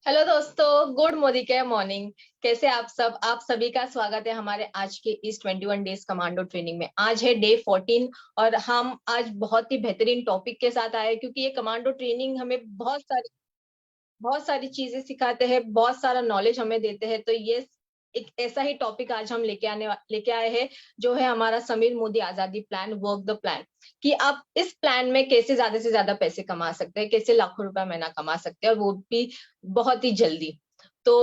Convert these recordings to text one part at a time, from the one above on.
Hello दोस्तों, good Modi के morning. कैसे आप सभी का स्वागत है हमारे आज के इस 21 डेज कमांडो ट्रेनिंग में। आज है डे 14 और हम आज बहुत ही बेहतरीन टॉपिक के साथ आए क्योंकि ये कमांडो ट्रेनिंग हमें बहुत सारी चीजें सिखाते हैं, बहुत सारा नॉलेज हमें देते हैं। तो ये एक ऐसा ही टॉपिक आज हम लेके आए हैं, जो है हमारा समीर मोदी आजादी प्लान, वर्क द प्लान। कि आप इस प्लान में कैसे ज्यादा से ज्यादा पैसे कमा सकते हैं, कैसे लाखों रुपए महीना कमा सकते हैं, और वो भी बहुत ही जल्दी। तो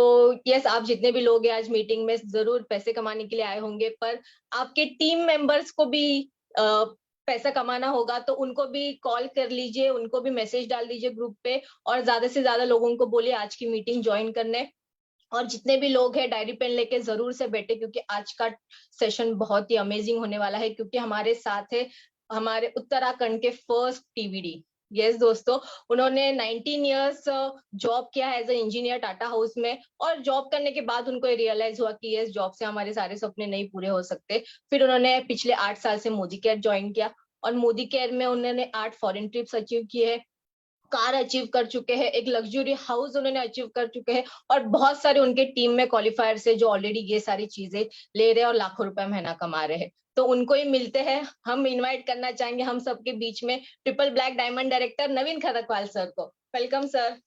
यस, आप जितने भी लोग हैं आज मीटिंग में जरूर पैसे कमाने के लिए आए होंगे, पर आपके टीम मेंबर्स को भी पैसा कमाना होगा, तो उनको भी कॉल कर लीजिए, उनको भी मैसेज डाल दीजिए ग्रुप पे, और ज्यादा से ज्यादा लोगों को बोलिए आज की मीटिंग ज्वाइन करने। और जितने भी लोग हैं डायरी पेन लेके जरूर से बैठे, क्योंकि आज का सेशन बहुत ही अमेजिंग होने वाला है। क्योंकि हमारे साथ है हमारे उत्तराखंड के फर्स्ट टीवीडी। यस दोस्तों, उन्होंने 19 इयर्स जॉब किया है as a engineer Tata house में, और जॉब करने के बाद उनको रियलाइज हुआ कि यस, जॉब से हमारे सारे सपने नहीं पूरे हो सकते। फिर उन्होंने पिछले 8 साल से मोदी केयर ज्वाइन किया, और मोदी केयर में उन्होंने 8 फॉरेन ट्रिप्स अचीव की है, कार अचीव कर चुके हैं, एक लग्जरी हाउस उन्होंने अचीव कर चुके हैं, और बहुत सारे उनके टीम में क्वालिफायर से जो ऑलरेडी ये सारी चीजें ले रहे हैं और लाखों रुपए महीना कमा रहे हैं। तो उनको ही मिलते हैं। हम इनवाइट करना चाहेंगे हम सबके बीच में triple black diamond director Naveen Kharkwal sir को। Welcome sir.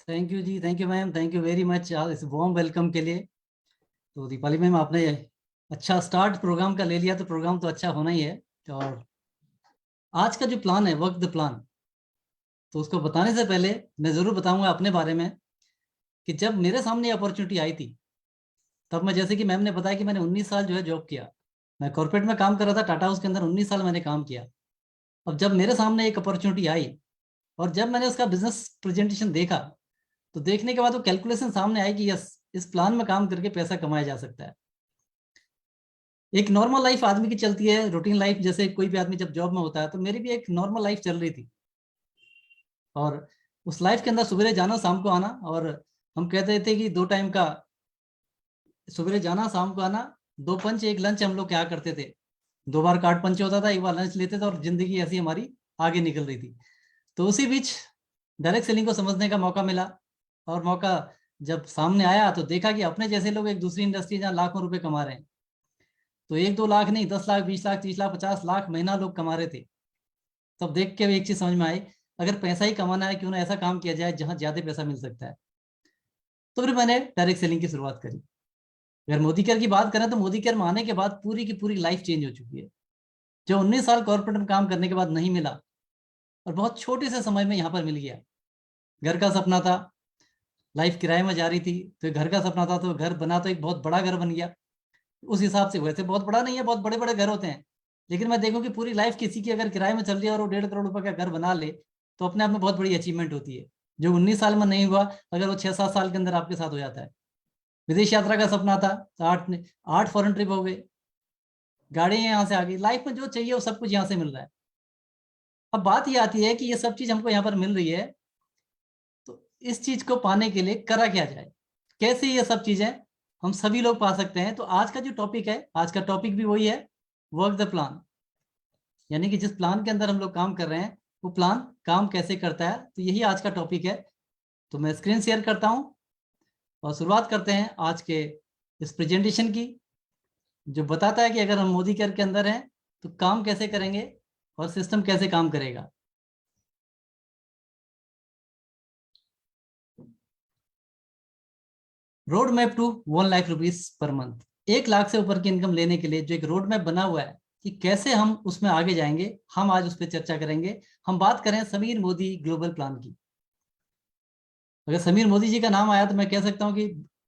थैंक यू जी, thank you ma'am, thank you very much इस वार्म वेलकम के लिए। तो दीपाली मैम, आपने अच्छा स्टार्ट प्रोग्राम का ले लिया, तो प्रोग्राम तो अच्छा होना ही है। और आज का जो प्लान है, वर्क द प्लान, तो उसको बताने से पहले मैं ज़रूर बताऊंगा अपने बारे में कि जब मेरे सामने अपॉर्चुनिटी आई थी, तब मैं, जैसे कि मैम ने बताया कि मैंने 19 साल जो है जॉब किया। मैं कॉर्पोरेट में काम कर रहा था, टाटा हाउस के अंदर 19 साल मैंने काम किया। अब जब मेरे सामने एक अपॉर्चुनिटी आई और जब मैंने उसका बिजनेस प्रेजेंटेशन देखा, तो देखने के बाद वो कैलकुलेशन सामने आई कि यस, इस प्लान में काम करके पैसा कमाया जा सकता है। एक नॉर्मल लाइफ आदमी की चलती है, रूटीन लाइफ, जैसे कोई भी आदमी जब जॉब में होता है, तो मेरी भी एक नॉर्मल लाइफ चल रही थी। और उस लाइफ के अंदर सवेरे जाना शाम को आना, और हम कहते थे कि 2 टाइम का, सवेरे जाना शाम को आना, 2 पंच 1 लंच हम लोग क्या करते थे। 2 बार कार्ड पंच होता था, 1 बार लंच लेते थे, और जिंदगी ऐसी हमारी आगे निकल रही थी। तो उसी बीच डायरेक्ट सेलिंग को समझने का मौका मिला। और मौका जब सामने आया तो देखा कि अपने जैसे लोग एक दूसरी इंडस्ट्री जहाँ लाखों रुपए कमा रहे हैं, तो 1-2 लाख नहीं, 10 लाख, 20 लाख, 30 लाख, 50 लाख महीना लोग कमा रहे थे। तब देख के भी एक चीज समझ में आई, अगर पैसा ही कमाना है, क्यों ना ऐसा काम किया जाए जहाँ ज्यादा पैसा मिल सकता है। तो फिर मैंने डायरेक्ट सेलिंग की शुरुआत करी। अगर मोदी केयर की बात करें, तो मोदी केयर में आने के बाद पूरी की पूरी लाइफ चेंज हो चुकी है। जो 19 साल कॉर्पोरेट में काम करने के बाद नहीं मिला, और बहुत छोटे से समय में यहाँ पर मिल गया। घर का सपना था, लाइफ किराए में जा रही थी, तो घर का सपना था, तो घर बना, तो एक बहुत बड़ा घर बन गया। उस हिसाब से, वैसे बहुत बड़ा नहीं है, बहुत बड़े बड़े घर होते हैं, लेकिन मैं देखूं कि पूरी लाइफ किसी की अगर किराए में चल रही है और वो 1.5 करोड़ रुपए का घर बना ले, तो अपने आप में बहुत बड़ी अचीवमेंट होती है। जो 19 साल में नहीं हुआ, अगर वो 6-7 साल के अंदर आपके साथ हो जाता है। विदेश यात्रा का सपना था, तो 8 फॉरेन ट्रिप हो गए, गाड़ियां यहाँ से आ गई, लाइफ में जो चाहिए वो सब कुछ यहाँ से मिल रहा है। अब बात ये आती है कि ये सब चीज हमको यहाँ पर मिल रही है, तो इस चीज को पाने के लिए करा क्या जाए, कैसे ये सब चीजें हम सभी लोग पा सकते हैं। तो आज का जो टॉपिक है, आज का टॉपिक भी वही है, वर्क द प्लान। यानी कि जिस प्लान के अंदर हम लोग काम कर रहे हैं, वो प्लान काम कैसे करता है, तो यही आज का टॉपिक है। तो मैं स्क्रीन शेयर करता हूं और शुरुआत करते हैं आज के इस प्रेजेंटेशन की, जो बताता है कि अगर हम मोदी केयर के अंदर हैं तो काम कैसे करेंगे और सिस्टम कैसे काम करेगा। Road map to 1 lakh rupees per month, 1 lakh से ऊपर की इनकम लेने के लिए जो एक रोड मैप बना हुआ है कि कैसे हम उसमें आगे जाएंगे, हम आज उस पर चर्चा करेंगे। हम बात करें समीर मोदी ग्लोबल प्लान की। अगर समीर मोदी जी का नाम आया तो मैं कह सकता हूं कि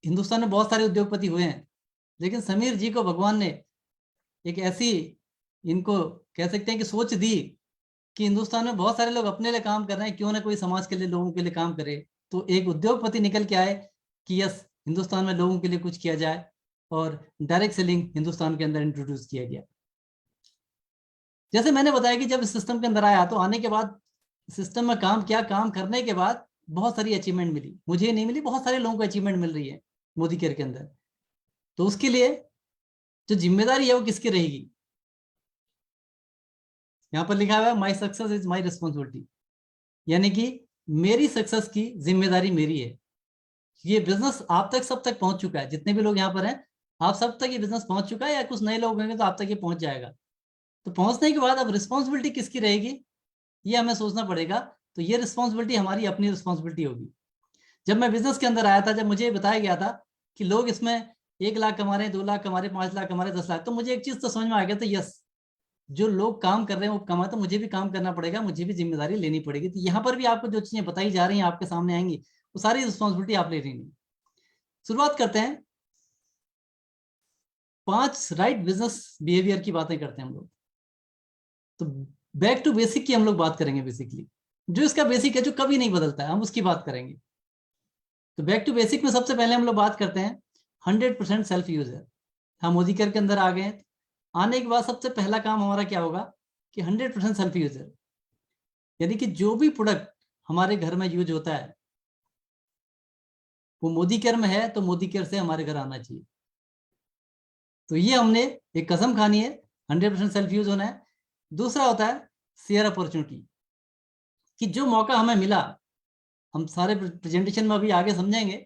हिंदुस्तान में बहुत सारे उद्योगपति हुए हैं, लेकिन समीर जी को भगवान ने एक ऐसी, इनको कह सकते हैं कि सोच दी कि हिंदुस्तान में बहुत सारे लोग अपने लिए काम कर रहे हैं, क्यों ना कोई समाज के लिए, लोगों के लिए काम करे। तो एक उद्योगपति निकल के आए कि यस, हिंदुस्तान में लोगों के लिए कुछ किया जाए, और डायरेक्ट सेलिंग हिंदुस्तान के अंदर इंट्रोड्यूस किया गया। जैसे मैंने बताया कि जब इस सिस्टम के अंदर आया, तो आने के बाद सिस्टम में काम किया, काम करने के बाद बहुत सारी अचीवमेंट मिली। मुझे नहीं मिली, बहुत सारे लोगों को अचीवमेंट मिल रही है मोदी केयर के अंदर। तो उसके लिए जो जिम्मेदारी है वो किसकी रहेगी, यहाँ पर लिखा हुआ है, my success is my responsibility. यानी कि मेरी सक्सेस की जिम्मेदारी मेरी है। ये बिजनेस आप तक सब तक पहुंच चुका है, जितने भी लोग यहाँ पर हैं आप सब तक ये बिजनेस पहुंच चुका है, या कुछ नए लोग होंगे तो आप तक ये पहुंच जाएगा। तो पहुंचने के बाद अब रिस्पॉन्सिबिलिटी किसकी रहेगी ये हमें सोचना पड़ेगा। तो ये रिस्पॉन्सिबिलिटी हमारी अपनी रिस्पॉन्सिबिलिटी होगी। जब मैं बिजनेस के अंदर आया था, जब मुझे बताया गया था कि लोग इसमें 1 लाख कमा रहे हैं, 2 लाख कमा रहे हैं, 5 लाख कमा रहे हैं, 10 लाख, तो मुझे एक चीज तो समझ में आ गया था, यस जो लोग काम कर रहे हैं वो कमा, तो मुझे भी काम करना पड़ेगा, मुझे भी जिम्मेदारी लेनी पड़ेगी। तो यहाँ पर भी आपको जो चीजें बताई जा रही हैं आपके सामने आएंगी, वो सारी रिस्पॉन्सिबिलिटी आप ले रही हैं। शुरुआत करते हैं 5 राइट बिजनेस बिहेवियर की बातें करते हैं हम लोग। तो बैक टू बेसिक की हम लोग बात करेंगे। बेसिकली जो इसका बेसिक है, जो कभी नहीं बदलता है, हम उसकी बात करेंगे। तो बैक टू बेसिक में सबसे पहले हम लोग बात करते हैं 100% सेल्फ यूजर। हम मोदी केयर के अंदर आ गए। आने के बाद सबसे पहला काम हमारा क्या होगा कि 100% सेल्फ यूजर, यानी कि जो भी प्रोडक्ट हमारे घर में यूज होता है वो मोदी केयर में है, तो मोदी केयर से हमारे घर आना चाहिए। तो ये हमने एक कसम खानी है, 100% सेल्फ यूज होना है। दूसरा होता है शेयर अपॉर्चुनिटी, कि जो मौका हमें मिला, हम सारे प्रेजेंटेशन में अभी आगे समझेंगे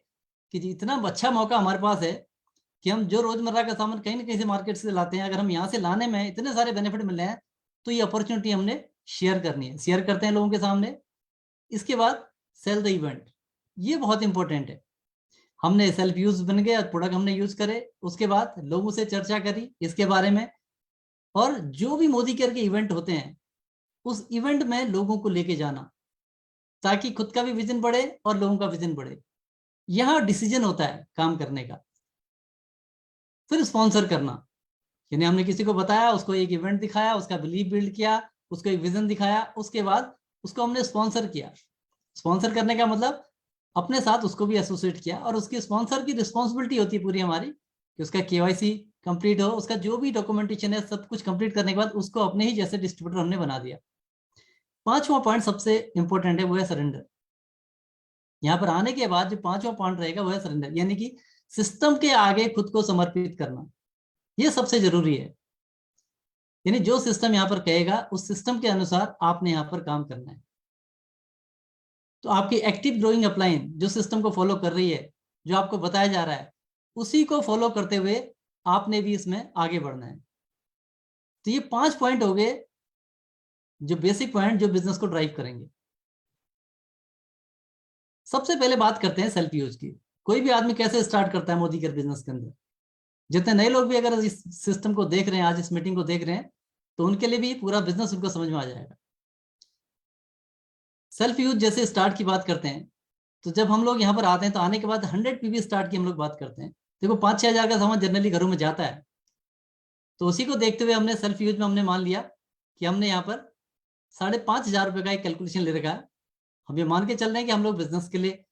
कि इतना अच्छा मौका हमारे पास है कि हम जो रोजमर्रा का सामान कहीं ना कहीं से मार्केट से लाते हैं, अगर हम यहाँ से लाने में इतने सारे बेनिफिट मिल रहे हैं, तो ये अपॉर्चुनिटी हमने शेयर करनी है, शेयर करते हैं लोगों के सामने। इसके बाद सेल द इवेंट, ये बहुत इंपॉर्टेंट है। हमने सेल्फ यूज बन गए, प्रोडक्ट हमने यूज करे, उसके बाद लोगों से चर्चा करी इसके बारे में, और जो भी मोदी केयर के इवेंट होते हैं उस इवेंट में लोगों को लेके जाना, ताकि खुद का भी विजन बढ़े और लोगों का विजन बढ़े। यहाँ डिसीजन होता है काम करने का। फिर स्पॉन्सर करना, यानी हमने किसी को बताया, उसको एक इवेंट दिखाया, उसका बिलीफ बिल्ड किया, उसको एक विजन दिखाया, उसके बाद उसको हमने स्पॉन्सर किया। स्पॉन्सर करने का मतलब अपने साथ उसको भी एसोसिएट किया, और उसकी स्पॉन्सर की रिस्पॉन्सिबिलिटी होती है पूरी हमारी कि उसका केवाईसी कंप्लीट हो, उसका जो भी डॉक्यूमेंटेशन है सब कुछ कंप्लीट करने के बाद उसको अपने ही जैसे डिस्ट्रीब्यूटर हमने बना दिया। 5वां पॉइंट सबसे इंपॉर्टेंट है, वो है सरेंडर। यहाँ पर आने के बाद जो 5वां पॉइंट रहेगा वो है सरेंडर, यानी कि सिस्टम के आगे खुद को समर्पित करना। ये सबसे जरूरी है, यानी जो सिस्टम यहाँ पर कहेगा उस सिस्टम के अनुसार आपने यहाँ पर काम करना है। तो आपकी एक्टिव ग्रोइंग अपलाइन जो सिस्टम को फॉलो कर रही है, जो आपको बताया जा रहा है, उसी को फॉलो करते हुए आपने भी इसमें आगे बढ़ना है। तो ये 5 पॉइंट हो गए जो बेसिक पॉइंट जो बिजनेस को ड्राइव करेंगे। सबसे पहले बात करते हैं सेल्फ यूज की। कोई भी आदमी कैसे स्टार्ट करता है मोदी केयर बिजनेस के अंदर। जितने नए लोग भी अगर इस सिस्टम को देख रहे हैं, आज इस मीटिंग को देख रहे हैं, तो उनके लिए भी पूरा बिजनेस उनको समझ में आ जाएगा। सेल्फ यूज जैसे स्टार्ट की बात करते हैं, तो जब हम लोग यहाँ पर आते हैं तो आने के बाद 100 पीवी स्टार्ट की हम लोग बात करते हैं। देखो 5-6 हज़ार का सामान जनरली घरों में जाता है, तो उसी को देखते हुए हमने सेल्फ यूज में हमने मान लिया कि हमने यहाँ पर 5,500 रुपये का एक कैलकुलेशन ले रखा है। हम ये मान के चल रहे हैं कि हम लोग बिजनेस के लिए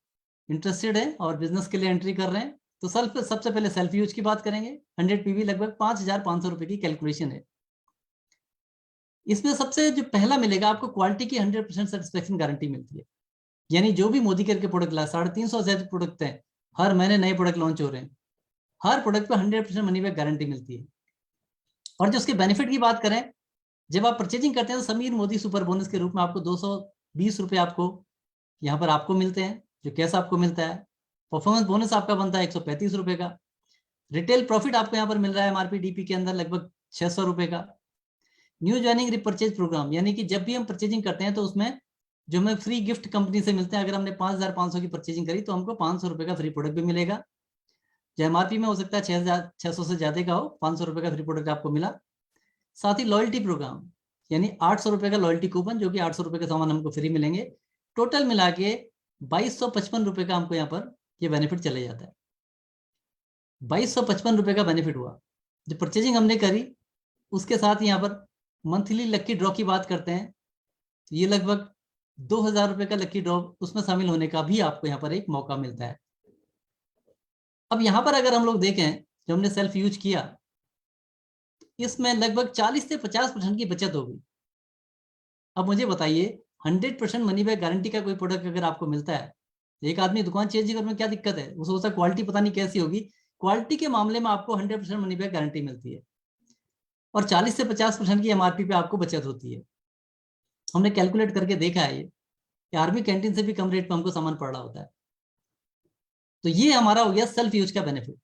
इंटरेस्टेड है और बिजनेस के लिए एंट्री कर रहे हैं। तो सबसे पहले सेल्फ यूज की बात करेंगे। 100 पीवी लगभग 5,500 रुपये की कैलकुलेशन है। इसमें सबसे जो पहला मिलेगा आपको, क्वालिटी की 100% सेटिस्फेक्शन गारंटी मिलती है। यानी जो भी मोदी केयर के प्रोडक्ट ला, 350 से अधिक प्रोडक्ट हैं, हर महीने नए प्रोडक्ट लॉन्च हो रहे हैं, हर प्रोडक्ट पे 100% मनी बैक गारंटी मिलती है। और जो उसके बेनिफिट की बात करें, जब आप परचेजिंग करते हैं तो समीर मोदी सुपर बोनस के रूप में आपको 220 रुपये आपको यहाँ पर आपको मिलते हैं, जो कैश आपको मिलता है। परफॉर्मेंस बोनस आपका बनता है 135 रुपये का। रिटेल प्रॉफिट आपको यहाँ पर मिल रहा है एमआरपी डीपी के अंदर लगभग 600 रुपये का। न्यू ज्वाइनिंग रिपर्चेज प्रोग्राम, यानी कि जब भी हम परचेजिंग करते हैं तो उसमें जो हमें फ्री गिफ्ट कंपनी से मिलते हैं, अगर हमने 5,500 की परचेजिंग करी तो हमको 500 रुपये का फ्री प्रोडक्ट भी मिलेगा। जो एमआरपी में हो सकता है 6,600 से ज्यादा का हो, 500 रुपये का फ्री प्रोडक्ट आपको मिला। साथ ही लॉयल्टी प्रोग्राम, यानी 800 रुपये का लॉयल्टी कूपन, जो कि 800 रुपये के सामान हमको फ्री मिलेंगे। टोटल मिला के 2,255 रुपये का हमको यहाँ पर ये बेनिफिट चले जाता है। 2,255 रुपये का बेनिफिट हुआ जो परचेजिंग हमने करी। उसके साथ यहाँ पर मंथली लक्की ड्रॉ की बात करते हैं, तो ये लगभग 2,000 रुपये का लक्की ड्रॉ, उसमें शामिल होने का भी आपको यहाँ पर एक मौका मिलता है। अब यहाँ पर अगर हम लोग देखें, जो हमने सेल्फ यूज किया, इसमें लगभग 40 से 50% की बचत होगी। अब मुझे बताइए, 100% मनी बैक गारंटी का कोई प्रोडक्ट अगर आपको मिलता है, एक आदमी दुकान चेंज करने में क्या दिक्कत है, वो सोचता क्वालिटी पता नहीं कैसी होगी। क्वालिटी के मामले में आपको 100% मनी बैक गारंटी मिलती है, और 40 से 50% की एमआरपी पे आपको बचत होती है। हमने कैलकुलेट करके देखा है ये कि आर्मी कैंटीन से भी कम रेट पे हमको सामान पड़ रहा होता है। तो ये हमारा हो गया सेल्फ यूज का बेनिफिट।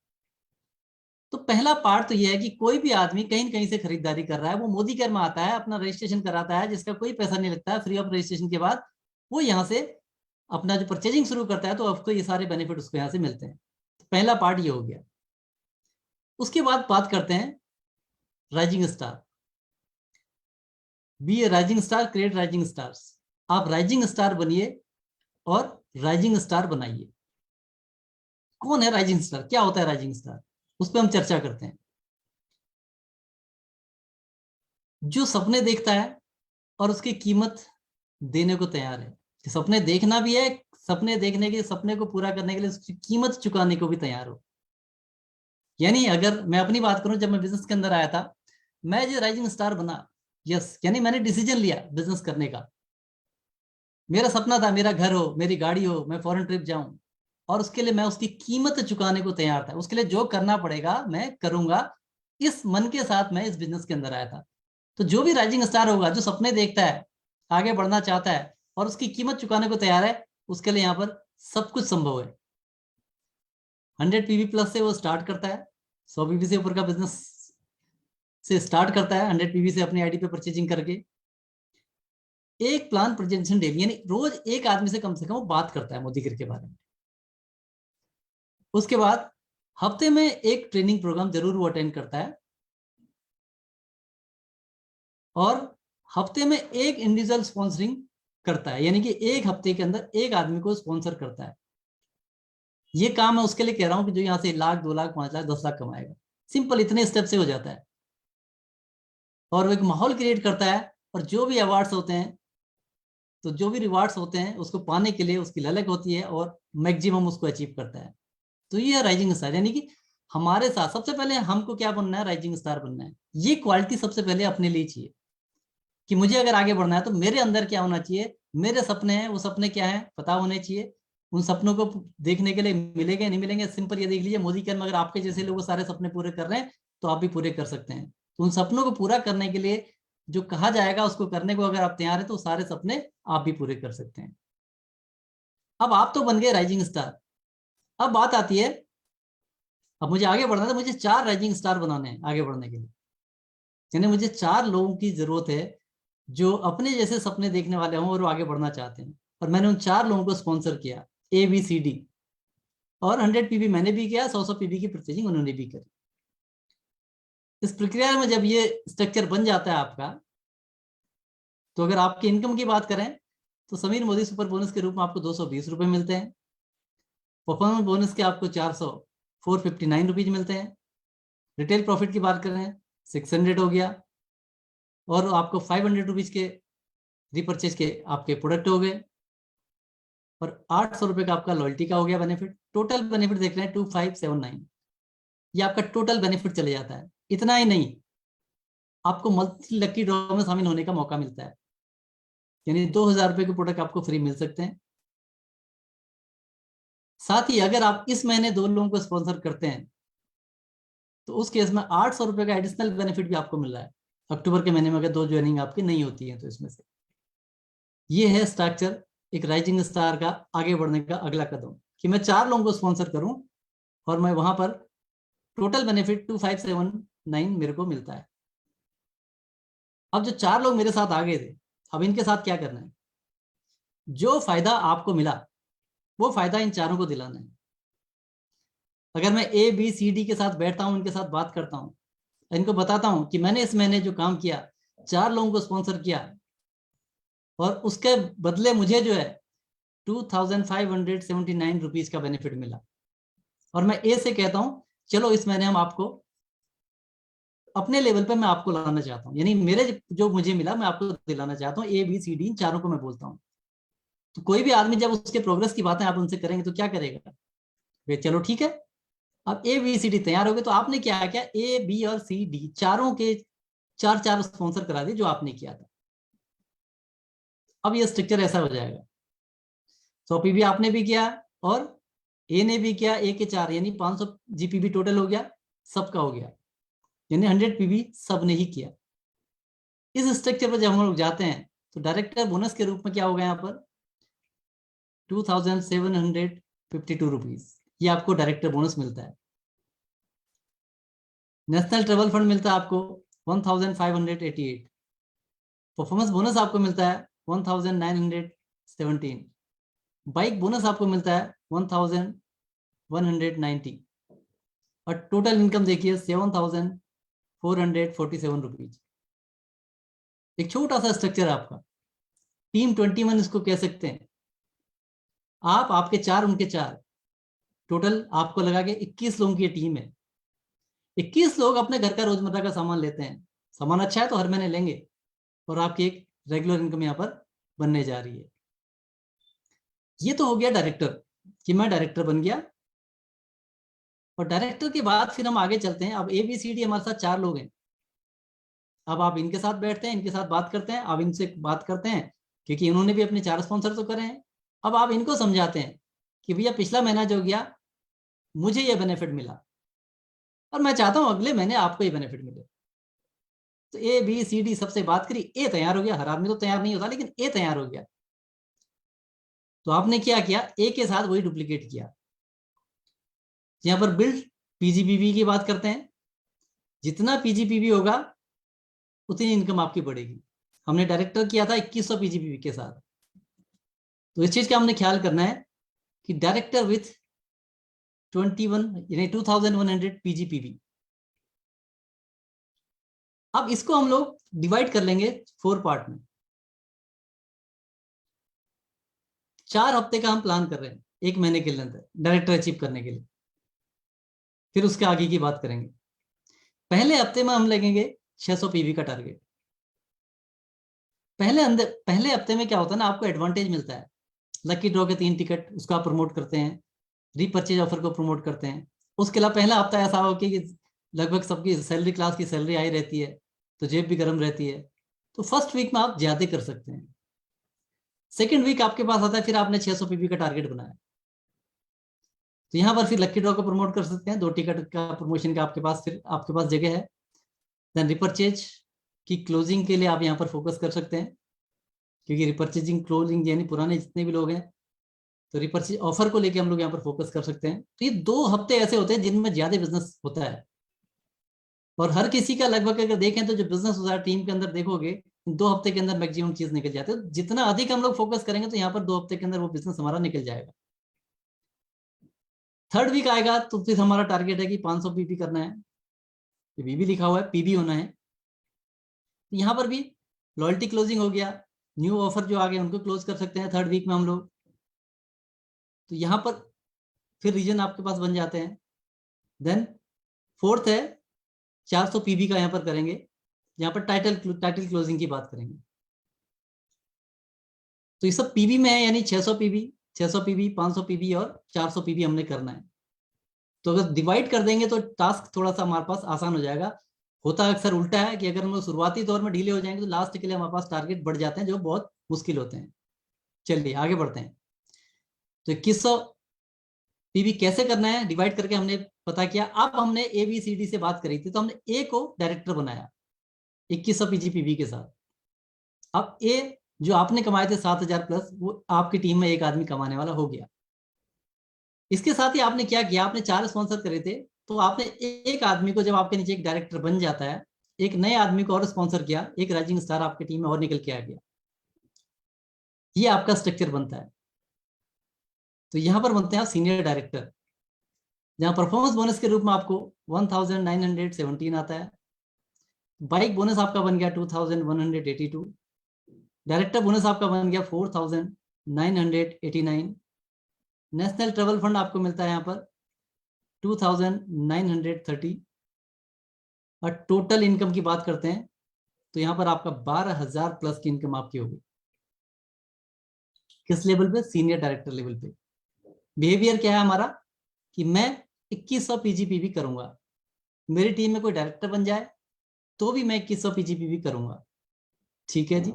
तो पहला पार्ट तो ये है कि कोई भी आदमी कहीं कहीं से खरीदारी कर रहा है, वो मोदी केयर में आता है, अपना रजिस्ट्रेशन कराता है, जिसका कोई पैसा नहीं लगता है, फ्री ऑफ रजिस्ट्रेशन के बाद वो यहाँ से अपना जो परचेजिंग शुरू करता है, तो आपको ये सारे बेनिफिट उसको यहाँ से मिलते हैं। तो पहला पार्ट ये हो गया। उसके बाद बात करते हैं rising star. Be a rising star, create rising stars. आप राइजिंग स्टार बनिए और राइजिंग स्टार बनाइए। कौन है राइजिंग स्टार, क्या होता है राइजिंग स्टार, उस पर हम चर्चा करते हैं। जो सपने देखता है और उसकी कीमत देने को तैयार है, कि सपने देखना भी है, सपने देखने के, सपने को पूरा करने के लिए उसकी कीमत चुकाने को भी तैयार हो। यानी अगर मैं अपनी बात करूं, जब मैं बिजनेस के अंदर आया था, मैं जो राइजिंग स्टार बना, यस, यानी मैंने डिसीजन लिया बिजनेस करने का। मेरा सपना था मेरा घर हो, मेरी गाड़ी हो, मैं फॉरेन ट्रिप जाऊं, और उसके लिए मैं उसकी कीमत चुकाने को तैयार था। उसके लिए जो करना पड़ेगा मैं करूंगा, इस मन के साथ मैं इस बिजनेस के अंदर आया था। तो जो भी राइजिंग स्टार होगा, जो सपने देखता है, आगे बढ़ना चाहता है और उसकी कीमत चुकाने को तैयार है, उसके लिए यहाँ पर सब कुछ संभव है। 100 पीवी प्लस से वो स्टार्ट करता है, 100 पीवी से ऊपर का बिजनेस से स्टार्ट करता है, 100 पीवी से अपनी आईडी पे परचेजिंग करके। एक प्लान प्रेजेंटेशन डेली, यानी रोज एक आदमी से कम वो बात करता है मोदी केयर के बारे में। उसके बाद हफ्ते में एक ट्रेनिंग प्रोग्राम जरूर वो अटेंड करता है, और हफ्ते में एक इंडिविजुअल स्पॉन्सरिंग करता है, यानी कि एक हफ्ते के अंदर एक आदमी को स्पॉन्सर करता है। ये काम मैं उसके लिए कह रहा हूं कि जो यहां से 1 लाख, 2 लाख, 5 लाख, 10 लाख कमाएगा, सिंपल इतने स्टेप से हो जाता है। और वो एक माहौल क्रिएट करता है, और जो भी अवार्ड्स होते हैं, तो जो भी रिवार्ड्स होते हैं, उसको पाने के लिए उसकी ललक होती है, और मैक्सिमम उसको अचीव करता है। तो ये है राइजिंग स्टार। यानी कि हमारे साथ सबसे पहले हमको क्या बनना है, राइजिंग स्टार बनना है। ये क्वालिटी सबसे पहले अपने लिए चाहिए, कि मुझे अगर आगे बढ़ना है तो मेरे अंदर क्या होना चाहिए, मेरे सपने हैं, वो सपने क्या है पता होने चाहिए। उन सपनों को देखने के लिए मिलेंगे नहीं मिलेंगे, सिंपल ये देख लीजिए, मोदी केयर में अगर आपके जैसे लोग सारे सपने पूरे कर रहे हैं, तो आप भी पूरे कर सकते हैं। तो उन सपनों को पूरा करने के लिए जो कहा जाएगा उसको करने को अगर आप तैयार हैं, तो सारे सपने आप भी पूरे कर सकते हैं। अब आप तो बन गए राइजिंग स्टार। अब बात आती है, अब मुझे आगे बढ़ना है, तो मुझे 4 राइजिंग स्टार बनाने हैं आगे बढ़ने के लिए। यानी मुझे 4 लोगों की जरूरत है जो अपने जैसे सपने देखने वाले हों और वो आगे बढ़ना चाहते हैं। और मैंने उन 4 लोगों को स्पॉन्सर किया, ABCD। और 100 पीवी मैंने भी किया, 100 पीवी की परचेजिंग उन्होंने भी करी। इस प्रक्रिया में जब ये स्ट्रक्चर बन जाता है आपका, तो अगर आपकी इनकम की बात करें, तो समीर मोदी सुपर बोनस के रूप में आपको 220 रुपए मिलते हैं। परफॉर्मेंस बोनस के आपको 459 रुपीज मिलते हैं। रिटेल प्रॉफिट की बात करें, 600 हो गया। और आपको 500 रुपीज के रिपर्चेज के आपके प्रोडक्ट हो गए, और 800 रुपए का आपका लॉयल्टी का हो गया बेनिफिट। टोटल बेनिफिट देख रहे हैं 2579। ये आपका टोटल बेनिफिट चले जाता है। इतना ही नहीं, आपको मल्टी लकी ड्रॉ में शामिल होने का मौका मिलता है, यानी 2000 रुपए के प्रोडक्ट आपको फ्री मिल सकते हैं। साथ ही अगर आप इस महीने 2 लोगों को स्पॉन्सर करते हैं, तो उस केस में 800 रुपए का एडिशनल बेनिफिट भी आपको मिल रहा है, अक्टूबर के महीने में अगर 2 ज्वाइनिंग आपकी नहीं होती है तो। इसमें से ये है स्ट्रक्चर एक राइजिंग स्टार का आगे बढ़ने का अगला कदम, कि मैं 4 लोगों को स्पॉन्सर करूं और मैं वहां पर टोटल बेनिफिट 2579 मेरे को मिलता है। अब जो 4 लोग मेरे साथ आ गए थे, अब इनके साथ क्या करना है, जो फायदा आपको मिला वो फायदा इन चारों को दिलाना है। अगर मैं ABCD के साथ बैठता हूं, इनके साथ बात करता हूं, इनको बताता हूं कि मैंने इस महीने जो काम किया, 4 लोगों को स्पॉन्सर किया, और उसके बदले मुझे जो है 2579 रुपीज का बेनिफिट मिला, और मैं ए से कहता हूं चलो इस महीने हम आपको अपने लेवल पे मैं आपको लाना चाहता हूं, यानी मेरे जो मुझे मिला मैं आपको दिलाना चाहता हूं, ABCD इन चारों को मैं बोलता हूं। तो कोई भी आदमी जब उसके प्रोग्रेस की बातें आप उनसे करेंगे, तो क्या करेगा, वे चलो ठीक है। अब ABCD तैयार हो गए, तो आपने क्या किया, A, B और C, D चारों के 4 स्पॉन्सर करा दिए जो आपने किया था। अब ये स्ट्रक्चर ऐसा हो जाएगा, 100 पीवी आपने भी किया और A ने भी किया, A के 4, यानी 500 GPB टोटल हो गया, सबका हो गया, यानी 100 पीवी सब ने ही किया। इस स्ट्रक्चर पर जब हम लोग जाते हैं, तो डायरेक्टर बोनस के रूप में क्या होगा यहाँ पर 2752 रुपीज। ये आपको डायरेक्टर बोनस मिलता है। नेशनल ट्रेवल फंड मिलता है आपको 1588। परफॉर्मेंस बोनस आपको मिलता है 1917। बाइक बोनस आपको मिलता है 1190। और टोटल इनकम देखिए 7447 रुपीज। एक छोटा सा स्ट्रक्चर है आपका, टीम 21 इसको कह सकते हैं। आप, आपके चार, उनके चार, टोटल आपको लगा के 21 लोगों की टीम है। 21 लोग अपने घर का रोजमर्रा का सामान लेते हैं, सामान अच्छा है तो हर महीने लेंगे, और आपकी एक रेगुलर इनकम यहाँ पर बनने जा रही है। ये तो हो गया डायरेक्टर, कि मैं डायरेक्टर बन गया। और डायरेक्टर के बाद फिर हम आगे चलते हैं। अब ABCD हमारे साथ चार लोग हैं। अब आप इनके साथ बैठते हैं, इनके साथ बात करते हैं, आप इनसे बात करते हैं, क्योंकि इन्होंने भी अपने 4 स्पॉन्सर तो करे हैं। अब आप इनको समझाते हैं कि भैया पिछला महीना जो गया मुझे ये बेनिफिट मिला, और मैं चाहता हूं अगले महीने आपको ये बेनिफिट मिले। तो ABCD सबसे बात करी, ए तैयार हो गया। हर आदमी तो तैयार नहीं होता, लेकिन ए तैयार हो गया। तो आपने क्या किया, ए के साथ वही डुप्लीकेट किया। यहां पर बिल्ड PGPB की बात करते हैं। जितना PGPB होगा उतनी इनकम आपकी बढ़ेगी। हमने डायरेक्टर किया था 2100 PGPB के साथ। तो इस चीज का हमने ख्याल करना है कि डायरेक्टर विथ 21 यानी 2100 PGPB। अब इसको हम लोग डिवाइड कर लेंगे 4 पार्ट में। 4 हफ्ते का हम प्लान कर रहे हैं, 1 महीने के अंदर डायरेक्टर अचीव करने के लिए। फिर उसके आगे की बात करेंगे। पहले हफ्ते में हम लगेंगे 600 PV का टारगेट। पहले हफ्ते में क्या होता है ना, आपको एडवांटेज मिलता है। लकी ड्रॉ के 3 टिकट, उसका प्रमोट करते हैं, रीपर्चेज ऑफर को प्रमोट करते हैं। उसके अलावा पहला हफ्ता ऐसा हो कि लगभग सबकी सैलरी क्लास की सैलरी आई रहती है, तो जेब भी गर्म रहती है। तो फर्स्ट वीक में आप ज्यादा कर सकते हैं। सेकेंड वीक आपके पास आता है, फिर आपने 600 PV का टारगेट बनाया, तो यहाँ पर फिर लकी ड्रॉ को प्रमोट कर सकते हैं। 2 टिकट का प्रमोशन का आपके पास फिर आपके पास जगह है। देन रिपर्चेज की क्लोजिंग के लिए आप यहाँ पर फोकस कर सकते हैं, क्योंकि रिपर्चेजिंग क्लोजिंग यानी पुराने जितने भी लोग हैं, तो रिपर्चेज ऑफर को लेके हम लोग यहाँ पर फोकस कर सकते हैं। तो ये 2 हफ्ते ऐसे होते हैं जिनमें ज्यादा बिजनेस होता है। और हर किसी का लगभग अगर देखें तो जो बिजनेस होता है टीम के अंदर देखोगे, 2 हफ्ते के अंदर मैक्सिमम चीज निकल जाती है। जितना अधिक हम लोग फोकस करेंगे तो यहाँ पर 2 हफ्ते के अंदर वो बिजनेस हमारा निकल जाएगा। थर्ड वीक आएगा तो फिर हमारा टारगेट है कि 500 PV करना है। PV लिखा हुआ है, PV होना है। यहाँ पर भी लॉयल्टी क्लोजिंग हो गया, न्यू ऑफर जो आ गए उनको क्लोज कर सकते हैं थर्ड वीक में हम लोग। तो यहाँ पर फिर रीजन आपके पास बन जाते हैं। देन फोर्थ है 400 PV का यहाँ पर करेंगे, यहाँ पर टाइटल क्लोजिंग की बात करेंगे। तो ये सब PV में है, यानी 600 PV, 500 PV और 400 PV हमने करना है। तो अगर डिवाइड कर देंगे तो टास्क थोड़ा सा हमारे पास आसान हो जाएगा। होता अक्सर उल्टा है कि अगर हम लोग शुरुआती दौर में ढीले हो जाएंगे तो लास्ट के लिए हमारे पास टारगेट बढ़ जाते हैं, जो बहुत मुश्किल होते हैं। चलिए आगे बढ़ते हैं। तो 2100 PV कैसे करना है, डिवाइड करके हमने पता किया। अब हमने ABCD से बात करी थी, तो हमने A को डायरेक्टर बनाया 2100 PV के साथ। अब A जो आपने कमाए थे 7000 प्लस, वो आपकी टीम में एक आदमी कमाने वाला हो गया। इसके साथ ही आपने क्या किया, आपने 4 स्पॉन्सर करे थे, तो आपने एक आदमी को, जब आपके नीचे एक डायरेक्टर बन जाता है, एक नए आदमी को और स्पॉन्सर किया, एक राइजिंग स्टार आपकी टीम में और निकल के आ गया। ये आपका स्ट्रक्चर बनता है। तो यहां पर बनते हैं सीनियर डायरेक्टर, जहां परफॉर्मेंस बोनस के रूप में आपको 1917 आता है। बाइक बोनस आपका बन गया 2182। डायरेक्टर बोनस आपका बन गया 4989। नेशनल ट्रेवल फंड आपको मिलता है यहाँ पर 2930। और टोटल इनकम की बात करते हैं तो यहाँ पर आपका 12000 प्लस की इनकम आपकी होगी। किस लेवल पे, सीनियर डायरेक्टर लेवल पे। बिहेवियर क्या है हमारा, कि मैं 2100 PGPV करूंगा, मेरी टीम में कोई डायरेक्टर बन जाए तो भी मैं 2100 PGPV करूंगा। ठीक है जी।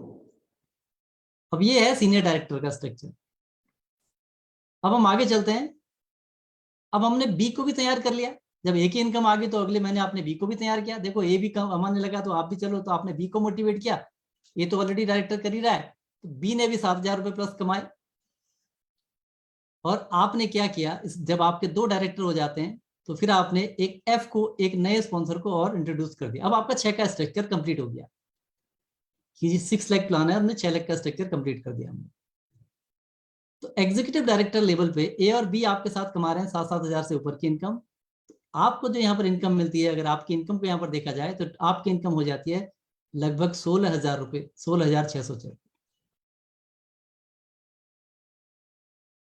अब ये है सीनियर डायरेक्टर का स्ट्रक्चर। अब हम आगे चलते हैं। अब हमने बी को भी तैयार कर लिया। जब ए की इनकम आ गई तो अगले महीने आपने बी को भी तैयार किया। देखो ए भी कमाने लगा तो आप भी चलो, तो आपने बी को मोटिवेट किया। ये तो ऑलरेडी डायरेक्टर कर ही रहा है, तो बी ने भी 7000 रुपए प्लस कमाए। और आपने क्या किया, जब आपके 2 डायरेक्टर हो जाते हैं तो फिर आपने एक एफ को, एक नए स्पॉन्सर को और इंट्रोड्यूस कर दिया। अब आपका 6 का स्ट्रक्चर कंप्लीट हो गया कि 6 लाख प्लान है, हमने 6 लाख का स्ट्रक्चर कंप्लीट कर दिया हमने। तो एग्जीक्यूटिव डायरेक्टर लेवल पे ए और बी आपके साथ कमा रहे हैं 7-7 हजार से ऊपर की इनकम। आपको जो यहाँ पर इनकम मिलती है, अगर आपकी इनकम को यहाँ पर देखा जाए तो आपकी इनकम हो जाती है लगभग 16,000 रुपये, 16,600।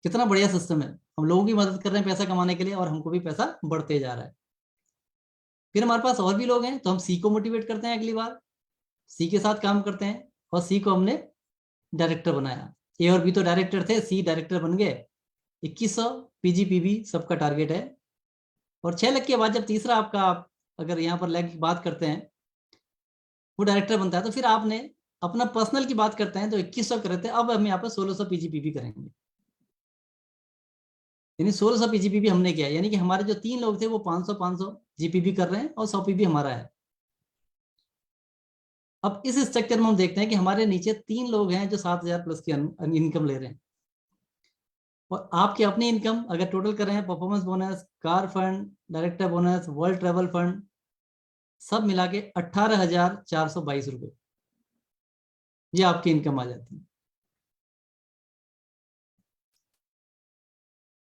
कितना बढ़िया सिस्टम है। हम लोगों की मदद कर रहे हैं पैसा कमाने के लिए और हमको भी पैसा बढ़ते जा रहा है। फिर हमारे पास और भी लोग हैं तो हम सी को मोटिवेट करते हैं, अगली बार सी के साथ काम करते हैं और सी को हमने डायरेक्टर बनाया। ए और बी तो डायरेक्टर थे, सी डायरेक्टर बन गए। 2100 पीजीपीबी सबका टारगेट है। और 6 लाख के बाद जब तीसरा आपका, आप अगर यहाँ पर लैग की बात करते हैं, वो डायरेक्टर बनता है, तो फिर आपने अपना पर्सनल की बात करते हैं तो 2100 कर रहे थे, अब हम यहाँ पर 1600 पीजीपीबी करेंगे। यानी 1600 पीजीपीबी हमने किया, यानी कि हमारे जो 3 लोग थे वो 500 जीपीबी कर रहे हैं और 100 पीबी हमारा है। अब इस स्ट्रक्चर में हम देखते हैं कि हमारे नीचे 3 लोग हैं जो 7,000 प्लस की इनकम ले रहे हैं। और आपकी अपनी इनकम अगर टोटल कर रहे हैं, performance bonus, car fund, director bonus, world travel fund, सब मिला के 18,422 रुपये, ये आपकी इनकम आ जाती है।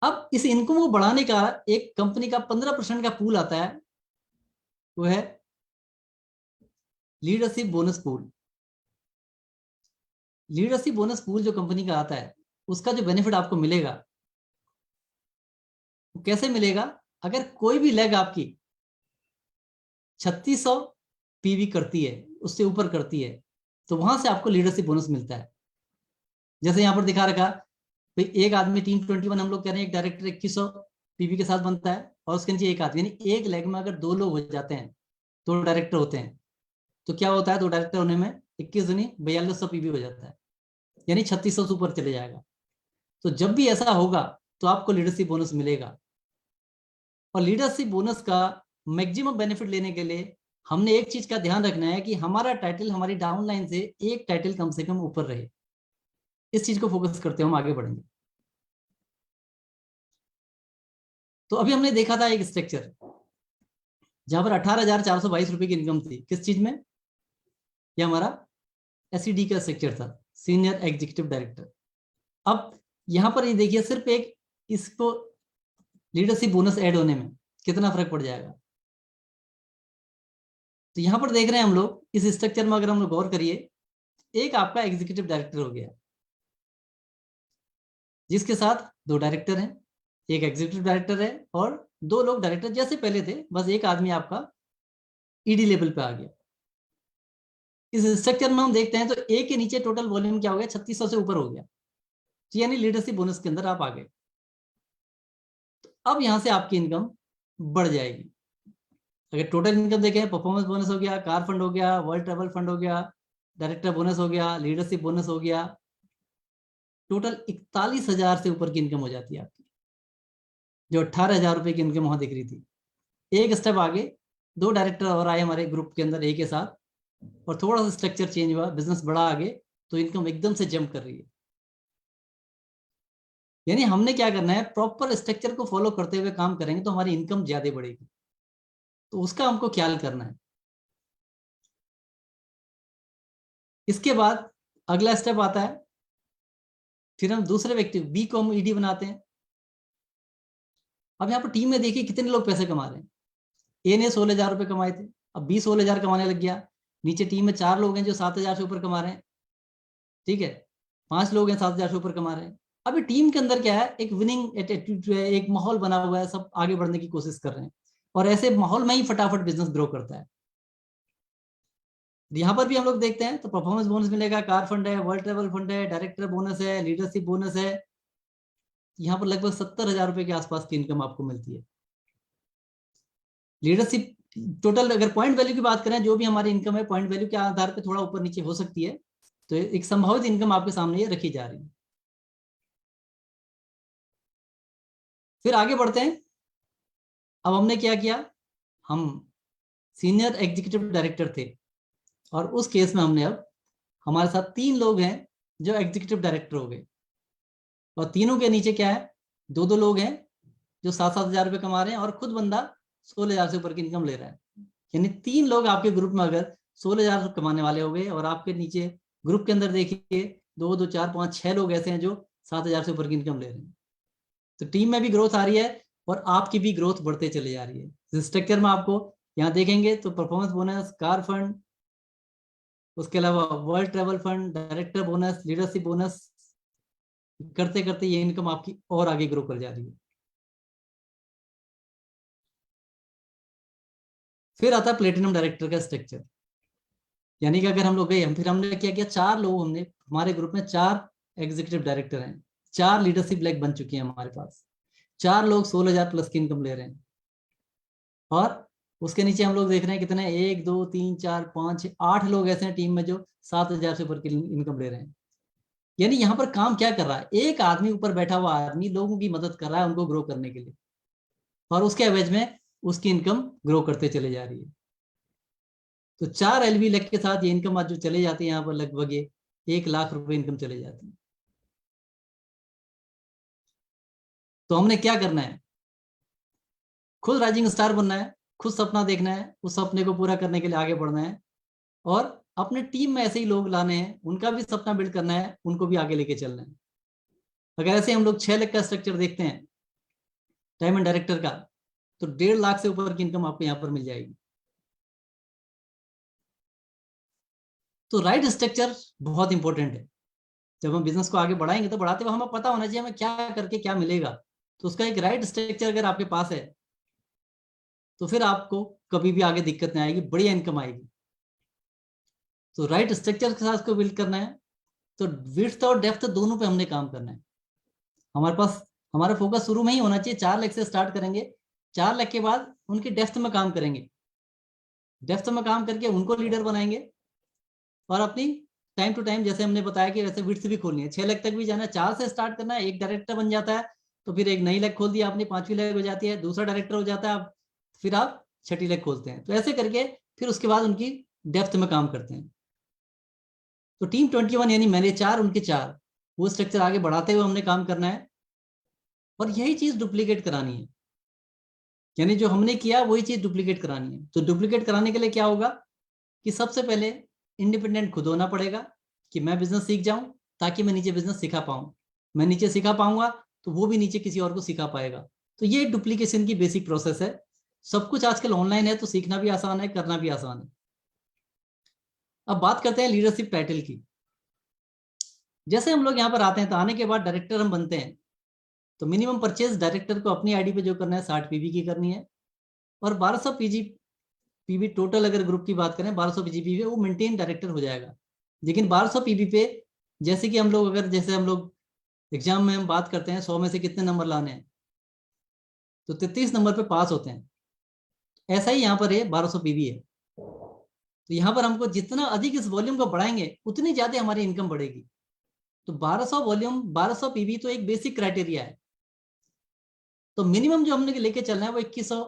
अब इस इनकम को बढ़ाने का एक कंपनी का 15% का पूल आता है, वो है leadership bonus pool. Leadership bonus pool जो कंपनी का आता है, उसका जो बेनिफिट आपको मिलेगा, कैसे मिलेगा, अगर कोई भी लेग आपकी 3600 पीवी करती है, उससे ऊपर करती है, तो वहां से आपको लीडरशिप बोनस मिलता है। जैसे यहां पर दिखा रखा, भाई एक आदमी टीम 21 हम लोग कह रहे हैं, एक डायरेक्टर 2100 पीवी के साथ बनता है और उसके नीचे एक आदमी, यानी एक लेग में अगर 2 लोग हो जाते हैं, 2 डायरेक्टर होते हैं, तो क्या होता है, 2 डायरेक्टर होने में 21 दूनी 4200 पीवी हो जाता है, यानी 3600 से ऊपर चले जाएगा। तो जब भी ऐसा होगा तो आपको लीडरशिप बोनस मिलेगा। और लीडरशिप बोनस का मैक्सिमम बेनिफिट लेने के लिए हमने एक चीज का ध्यान रखना है कि हमारा टाइटल हमारी डाउनलाइन से एक टाइटल कम से कम ऊपर रहे। इस चीज को फोकस करते हुए हम आगे बढ़ेंगे। तो अभी हमने देखा था एक स्ट्रक्चर जहां पर 18,422 रुपए की इनकम थी, किस चीज में, यह हमारा एसईडी का स्ट्रक्चर था, सीनियर एग्जीक्यूटिव डायरेक्टर। अब यहां पर ये देखिए, सिर्फ एक इसको लीडरशिप बोनस ऐड होने में कितना फर्क पड़ जाएगा। तो यहां पर देख रहे हैं हम लोग, इस स्ट्रक्चर में अगर हम लोग गौर करिए, एक आपका एग्जीक्यूटिव डायरेक्टर हो गया जिसके साथ 2 डायरेक्टर हैं, एक एग्जीक्यूटिव डायरेक्टर है और 2 लोग डायरेक्टर जैसे पहले थे, बस एक आदमी आपका ईडी लेवल पे आ गया। इस स्ट्रक्चर में हम देखते हैं तो ए के नीचे टोटल वॉल्यूम क्या हो गया, 3600 से ऊपर हो गया, यानी लीडरशिप बोनस के अंदर आप आ गए। तो अब यहां से आपकी इनकम बढ़ जाएगी। अगर टोटल इनकम देखें, परफॉर्मेंस बोनस हो गया, कार फंड हो गया, वर्ल्ड ट्रेवल फंड हो गया, डायरेक्टर बोनस हो गया, लीडरशिप बोनस हो गया, टोटल 41,000 से ऊपर की इनकम हो जाती है आपकी, जो 18,000 रुपए की इनकम वहां दिख रही थी। एक स्टेप आगे 2 डायरेक्टर और आए हमारे ग्रुप के अंदर, एक के साथ, और थोड़ा सा स्ट्रक्चर चेंज हुआ, बिजनेस बढ़ा आगे, तो इनकम एकदम से जंप कर रही है। यानी हमने क्या करना है, प्रॉपर स्ट्रक्चर को फॉलो करते हुए काम करेंगे तो हमारी इनकम ज्यादा बढ़ेगी, तो उसका हमको ख्याल करना है। इसके बाद अगला स्टेप आता है, फिर हम दूसरे व्यक्ति बी को हम ईडी बनाते हैं। अब यहाँ पर टीम में देखिए कितने लोग पैसे कमा रहे हैं। ए ने 16,000 रुपए कमाए थे, अब बी 16,000 कमाने लग गया। नीचे टीम में 4 लोग हैं जो 7,000 से ऊपर कमा रहे हैं, ठीक है, 5 लोग हैं 7,000 से ऊपर कमा रहे हैं। अभी टीम के अंदर क्या है, एक विनिंग एटीट्यूड है, एक माहौल बना हुआ है, सब आगे बढ़ने की कोशिश कर रहे हैं और ऐसे माहौल में ही फटाफट बिजनेस ग्रो करता है। यहाँ पर भी हम लोग देखते हैं तो परफॉर्मेंस बोनस मिलेगा, कार फंड है, वर्ल्ड ट्रेवल फंड है, डायरेक्टर बोनस है, लीडरशिप बोनस है। यहाँ पर लगभग 70,000 रुपए के आसपास की इनकम आपको मिलती है। लीडरशिप टोटल अगर पॉइंट वैल्यू की बात करें, जो भी हमारी इनकम है पॉइंट वैल्यू के आधार पर थोड़ा ऊपर नीचे हो सकती है, तो एक संभावित इनकम आपके सामने ये रखी जा रही है। फिर आगे बढ़ते हैं। अब हमने क्या किया, हम सीनियर एग्जीक्यूटिव डायरेक्टर थे और उस केस में हमने, अब हमारे साथ 3 लोग हैं जो एग्जीक्यूटिव डायरेक्टर हो गए और तीनों के नीचे क्या है, दो लोग हैं जो 7-7 हजार रुपये कमा रहे हैं और खुद बंदा 16,000 से ऊपर की इनकम ले रहा है। यानी 3 लोग आपके ग्रुप में अगर 16,000 कमाने वाले हो गए और आपके नीचे ग्रुप के अंदर देखिए 2, 2, 4, 5, 6 लोग ऐसे हैं जो 7,000 से ऊपर की इनकम ले रहे हैं। तो टीम में भी ग्रोथ आ रही है और आपकी भी ग्रोथ बढ़ते चले जा रही है। इस स्ट्रक्चर में आपको यहाँ देखेंगे तो परफॉर्मेंस बोनस, कार फंड, उसके अलावा world travel fund, director bonus, leadership bonus, करते करते ये इनकम आपकी और आगे ग्रो कर जा रही है। फिर आता है प्लेटिनम डायरेक्टर का स्ट्रक्चर। यानी कि अगर हम लोग गए, फिर हमने क्या किया, 4 लोग, हमने हमारे ग्रुप में 4 एग्जीक्यूटिव डायरेक्टर हैं, 4 लीडरशिप ब्लैक बन चुकी हैं हमारे पास, 4 लोग 16,000 प्लस की इनकम ले रहे हैं। और उसके नीचे हम लोग देख रहे हैं कितने, 1, 2, 3, 4, 5, 8 लोग ऐसे हैं टीम में जो 7,000 से ऊपर की इनकम ले रहे हैं। यानी यहाँ पर काम क्या कर रहा है, एक आदमी, ऊपर बैठा हुआ आदमी लोगों की मदद कर रहा है उनको ग्रो करने के लिए, और उसके एवज में उसकी इनकम ग्रो करते चले जा रही है। तो 4 LV लग के साथ ये इनकम आज जो चले जाती है यहाँ पर लगभग 1 लाख रुपए इनकम चले जाती है। तो हमने क्या करना है, खुद राइजिंग स्टार बनना है, खुद सपना देखना है, उस सपने को पूरा करने के लिए आगे बढ़ना है, और अपने टीम में ऐसे ही लोग लाने हैं, उनका भी सपना बिल्ड करना है, उनको भी आगे लेके चलना है। अगर ऐसे हम लोग 6 लाख का स्ट्रक्चर देखते हैं डायमंड डायरेक्टर का, तो 1.5 लाख से ऊपर की इनकम आपको यहाँ पर मिल जाएगी। तो राइट स्ट्रक्चर बहुत इंपॉर्टेंट है। जब हम बिजनेस को आगे बढ़ाएंगे तो बढ़ाते हुए हमें पता होना चाहिए हमें क्या करके क्या मिलेगा। तो उसका एक राइट स्ट्रक्चर अगर आपके पास है तो फिर आपको कभी भी आगे दिक्कत नहीं आएगी, बढ़िया इनकम आएगी। तो राइट स्ट्रक्चर के साथ उसको बिल्ड करना है। तो विड्थ और डेप्थ दोनों पे हमने काम करना है। हमारे पास हमारा फोकस शुरू में ही होना चाहिए, 4 लाख से स्टार्ट करेंगे, 4 लाख के बाद उनकी डेप्थ में काम करेंगे, डेप्थ में काम करके उनको लीडर बनाएंगे, और अपनी टाइम टू टाइम, जैसे हमने बताया कि वैसे विड्थ भी खोलनी है, 6 लाख तक भी जाना है, 4 से स्टार्ट करना है, एक डायरेक्टर बन जाता है तो फिर एक नई लाख खोल दिया आपने, 5वीं लाख हो जाती है, दूसरा डायरेक्टर हो जाता है, फिर आप 6ठी लाख खोलते हैं। तो ऐसे करके फिर उसके बाद उनकी डेप्थ में काम करते हैं। तो टीम 21 यानी मेरे 4 उनके 4, वो स्ट्रक्चर आगे बढ़ाते हुए हमने काम करना है, और यही चीज डुप्लीकेट करानी है। यानी जो हमने किया वही चीज डुप्लीकेट करानी है। तो डुप्लीकेट कराने के लिए क्या होगा कि सबसे पहले इंडिपेंडेंट खुद होना पड़ेगा, कि मैं बिजनेस सीख जाऊं ताकि मैं नीचे बिजनेस सिखा पाऊं, मैं नीचे सिखा पाऊंगा तो वो भी नीचे किसी और को सिखा पाएगा। तो ये डुप्लीकेशन की बेसिक प्रोसेस है। सब कुछ आजकल ऑनलाइन है तो सीखना भी आसान है, करना भी आसान है। अब बात करते हैं लीडरशिप टाइटल की। जैसे हम लोग यहाँ पर आते हैं तो आने के बाद डायरेक्टर हम बनते हैं, तो मिनिमम परचेज डायरेक्टर को अपनी आईडी पे जो करना है 60 PV की करनी है, और 1200 PV टोटल अगर ग्रुप की बात करें 1200 PV वो मेंटेन डायरेक्टर हो जाएगा। लेकिन 1200 PV पे जैसे कि हम लोग अगर जैसे हम लोग एग्जाम में हम बात करते हैं 100 में से कितने नंबर लाने हैं, तो 33 नंबर पे पास होते हैं। ऐसा ही यहाँ पर है 1200 PV है। तो यहाँ पर हमको जितना अधिक इस वॉल्यूम को बढ़ाएंगे उतनी ज्यादा हमारी इनकम बढ़ेगी। तो 1200 वॉल्यूम 1200 PV तो एक बेसिक क्राइटेरिया है। तो मिनिमम जो हमने लेके चलना है वो 2100